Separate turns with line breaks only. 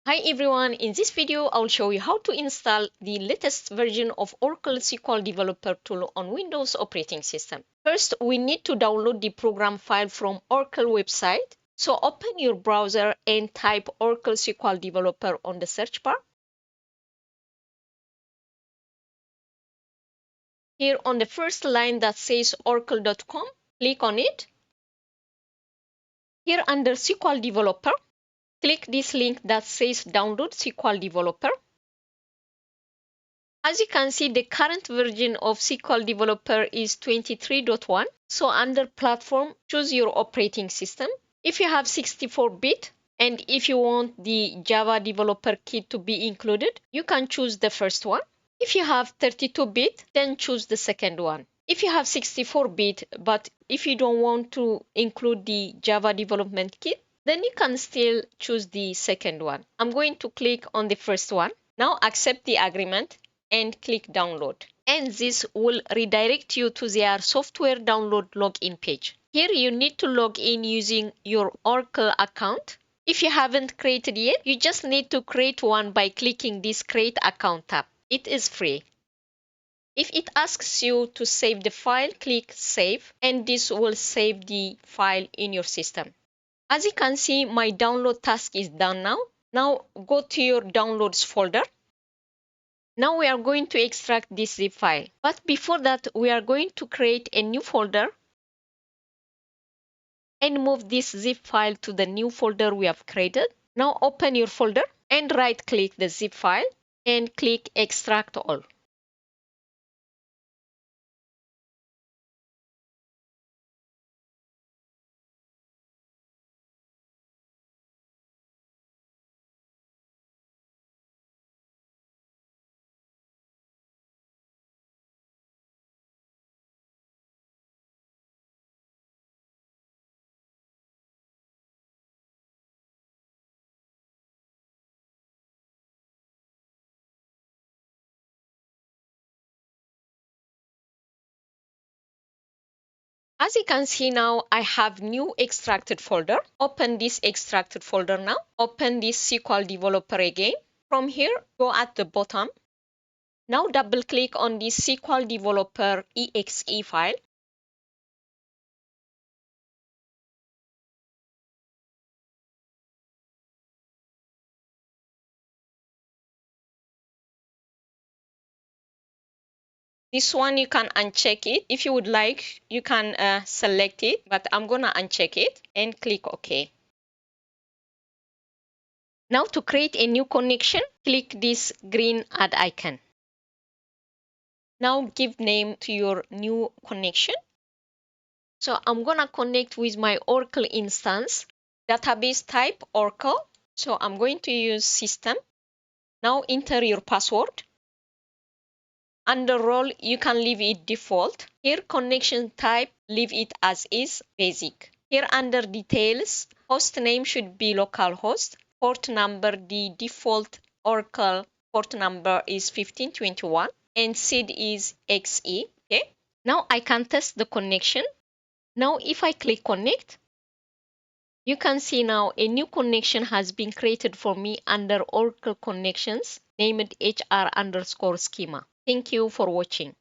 Hi everyone, in this video I'll show you how to install the latest version of Oracle SQL Developer tool on Windows operating system. First, we need to download the program file from Oracle website. So open your browser and type Oracle SQL Developer on the search bar. Here on the first line that says oracle.com, click on it. Here under SQL Developer, click this link that says download SQL Developer. As you can see, the current version of SQL Developer is 23.1. So under platform, choose your operating system. If you have 64-bit and if you want the Java Developer Kit to be included, you can choose the first one. If you have 32-bit, then choose the second one. If you have 64-bit, but if you don't want to include the Java Development Kit, then you can still choose the second one. I'm going to click on the first one. Now accept the agreement and click download. And this will redirect you to their software download login page. Here you need to log in using your Oracle account. If you haven't created yet, you just need to create one by clicking this Create Account tab. It is free. If it asks you to save the file, click Save, and this will save the file in your system. As you can see, my download task is done now. Now go to your Downloads folder. Now we are going to extract this zip file. But before that, we are going to create a new folder and move this zip file to the new folder we have created. Now open your folder and right-click the zip file and click Extract All. As you can see now, I have new extracted folder. Open this extracted folder now. Open this SQL Developer again. From here, go at the bottom. Now double click on this SQL Developer exe file. This one you can uncheck it. If you would like, you can select it, but I'm gonna uncheck it and click OK. Now to create a new connection, click this green add icon. Now give name to your new connection. So I'm gonna connect with my Oracle instance, database type Oracle. So I'm going to use system. Now enter your password. Under role, you can leave it default. Here connection type, leave it as is, basic. Here under details, host name should be localhost. Port number, the default Oracle port number is 1521 and seed is XE. Okay. Now I can test the connection. Now if I click connect, you can see now a new connection has been created for me under Oracle connections named HR_schema. Thank you for watching.